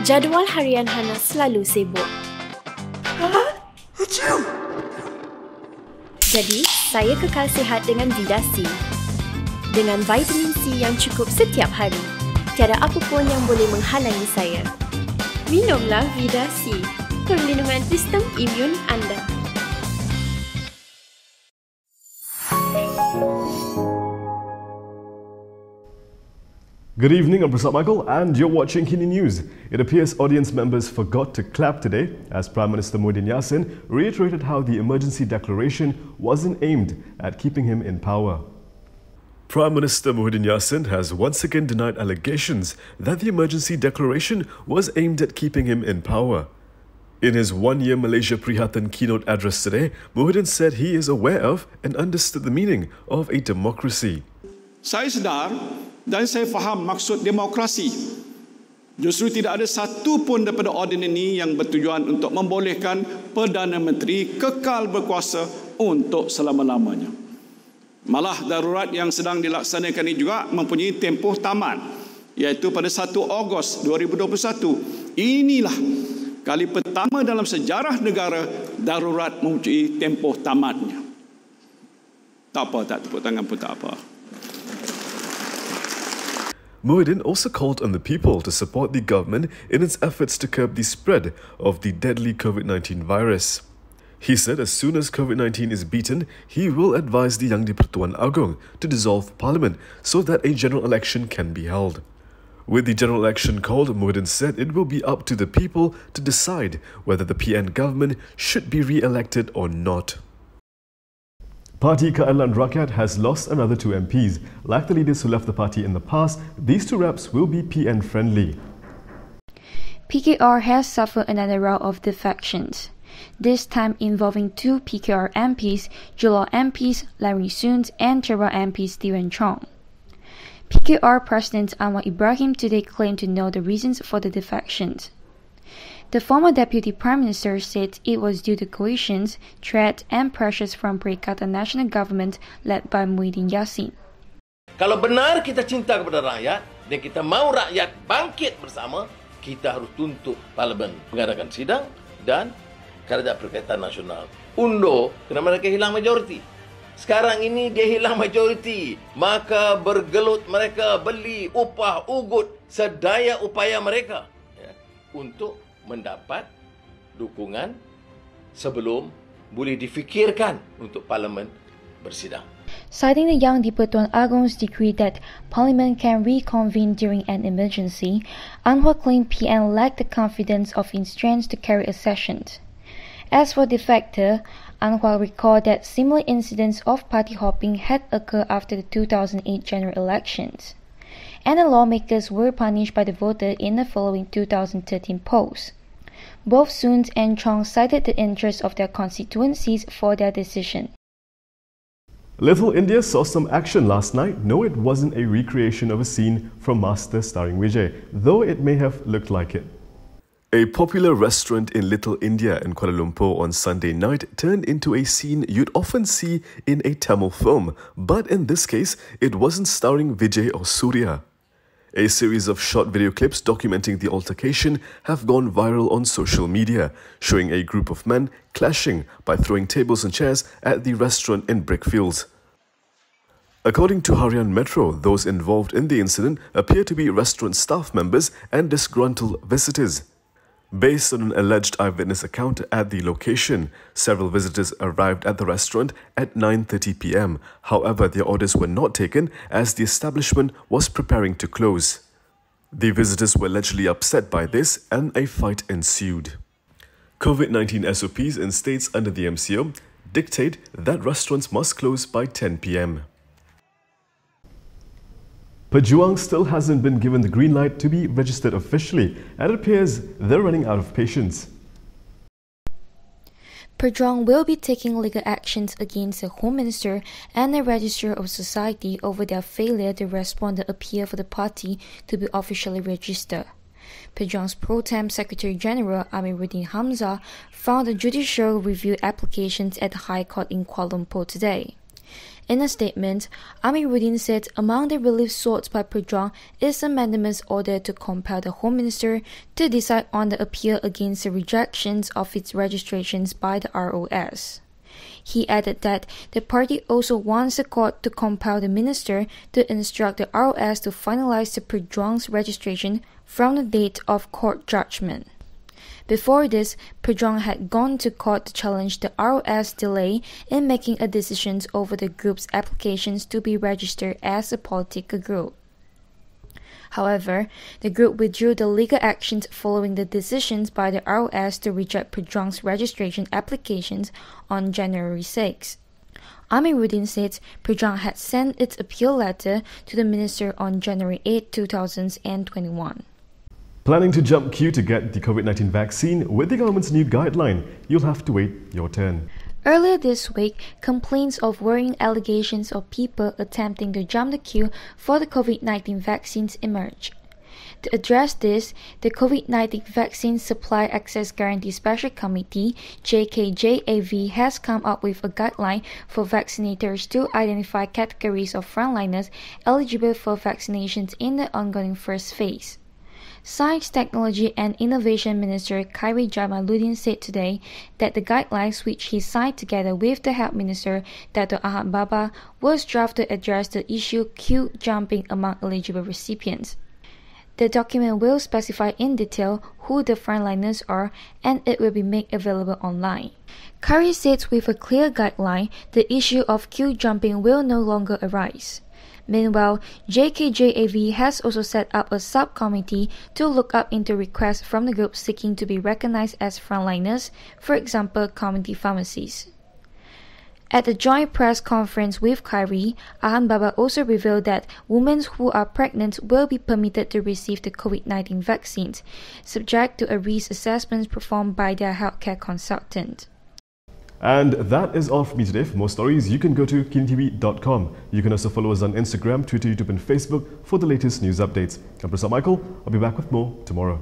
Jadual harian Hana selalu sibuk. Jadi, saya kekal sihat dengan Vida C. Dengan vitamin C yang cukup setiap hari, tiada apa pun yang boleh menghalangi saya. Minumlah Vida C, perlindungan sistem imun anda. Good evening, I'm Prasad Michael and you're watching Kini News. It appears audience members forgot to clap today as Prime Minister Muhyiddin Yassin reiterated how the emergency declaration wasn't aimed at keeping him in power. Prime Minister Muhyiddin Yassin has once again denied allegations that the emergency declaration was aimed at keeping him in power. In his one-year Malaysia Prihatan keynote address today, Muhyiddin said he is aware of and understood the meaning of a democracy. Saya sedar dan saya faham maksud demokrasi. Justru tidak ada satu pun daripada ordinan ini yang bertujuan untuk membolehkan Perdana Menteri kekal berkuasa untuk selama-lamanya. Malah darurat yang sedang dilaksanakan ini juga mempunyai tempoh tamat, iaitu pada 1 Ogos 2021. Inilah kali pertama dalam sejarah negara darurat mempunyai tempoh tamatnya. Tak apa, tak tepuk tangan pun tak apa. Muhyiddin also called on the people to support the government in its efforts to curb the spread of the deadly COVID-19 virus. He said as soon as COVID-19 is beaten, he will advise the Yang di-Pertuan Agong to dissolve parliament so that a general election can be held. With the general election called, Muhyiddin said it will be up to the people to decide whether the PN government should be re-elected or not. Parti Keadilan Rakyat has lost another 2 MPs. Like the leaders who left the party in the past, these 2 reps will be PN friendly. PKR has suffered another round of defections, this time involving 2 PKR MPs, Jelor MPs Larry Soons and Chera MP Stephen Chong. PKR President Anwar Ibrahim today claimed to know the reasons for the defections. The former Deputy Prime Minister said it was due to coercions, threats and pressures from Perikatan Nasional Government led by Muhyiddin Yassin. Kalau benar kita cinta kepada rakyat dan kita mahu rakyat bangkit bersama, kita harus tuntut Parlimen mengadakan sidang dan Kerajaan Perikatan Nasional undur kerana mereka hilang majoriti. Sekarang ini dia hilang majoriti, maka bergelut mereka beli upah ugut sedaya upaya mereka untuk mendapat dukungan sebelum boleh difikirkan untuk Parlimen bersidang. Citing the Yang di-Pertuan Agong's decree that Parliament can reconvene during an emergency, Anwar claimed PN lacked the confidence of its strength to carry a session. As for the factor, Anwar recalled that similar incidents of party hopping had occurred after the 2008 general elections, and the lawmakers were punished by the voter in the following 2013 polls. Both Soons and Chong cited the interests of their constituencies for their decision. Little India saw some action last night. No, it wasn't a recreation of a scene from Master starring Vijay, though it may have looked like it. A popular restaurant in Little India in Kuala Lumpur on Sunday night turned into a scene you'd often see in a Tamil film, but in this case, it wasn't starring Vijay or Surya. A series of short video clips documenting the altercation have gone viral on social media, showing a group of men clashing by throwing tables and chairs at the restaurant in Brickfields. According to Harian Metro, those involved in the incident appear to be restaurant staff members and disgruntled visitors. Based on an alleged eyewitness account at the location, several visitors arrived at the restaurant at 9:30 p.m. However, their orders were not taken as the establishment was preparing to close. The visitors were allegedly upset by this and a fight ensued. COVID-19 SOPs in states under the MCO dictate that restaurants must close by 10 p.m. Pejuang still hasn't been given the green light to be registered officially, and it appears they're running out of patience. Pejuang will be taking legal actions against the Home Minister and the Registrar of Society over their failure to respond to the appeal for the party to be officially registered. Pejuang's pro-tem Secretary General Amiruddin Hamzah found the judicial review applications at the High Court in Kuala Lumpur today. In a statement, Amiruddin said among the relief sought by Pejuang is a mandamus order to compel the Home Minister to decide on the appeal against the rejections of its registrations by the ROS. He added that the party also wants the court to compel the minister to instruct the ROS to finalize the Pejuang's registration from the date of court judgment. Before this, Pejuang had gone to court to challenge the ROS delay in making a decision over the group's applications to be registered as a political group. However, the group withdrew the legal actions following the decisions by the ROS to reject Pejuang's registration applications on January 6. Amiruddin said Pejuang had sent its appeal letter to the minister on January 8, 2021. Planning to jump queue to get the COVID-19 vaccine with the government's new guideline? You'll have to wait your turn. Earlier this week, complaints of worrying allegations of people attempting to jump the queue for the COVID-19 vaccines emerged. To address this, the COVID-19 Vaccine Supply Access Guarantee Special Committee, JKJAV, has come up with a guideline for vaccinators to identify categories of frontliners eligible for vaccinations in the ongoing first phase. Science, Technology and Innovation Minister Khairy Jamaluddin said today that the guidelines, which he signed together with the Health Minister Dato Ahmad Baba, was drafted to address the issue queue jumping among eligible recipients. The document will specify in detail who the frontliners are, and it will be made available online. Khairy said with a clear guideline, the issue of queue jumping will no longer arise. Meanwhile, JKJAV has also set up a subcommittee to look up into requests from the groups seeking to be recognized as frontliners, for example, community pharmacies. At the joint press conference with Khairy, Ahmad Baba also revealed that women who are pregnant will be permitted to receive the COVID-19 vaccines, subject to a risk assessment performed by their healthcare consultant. And that is all from me today. For more stories, you can go to kinitv.com. You can also follow us on Instagram, Twitter, YouTube and Facebook for the latest news updates. I'm Prasad Michael. I'll be back with more tomorrow.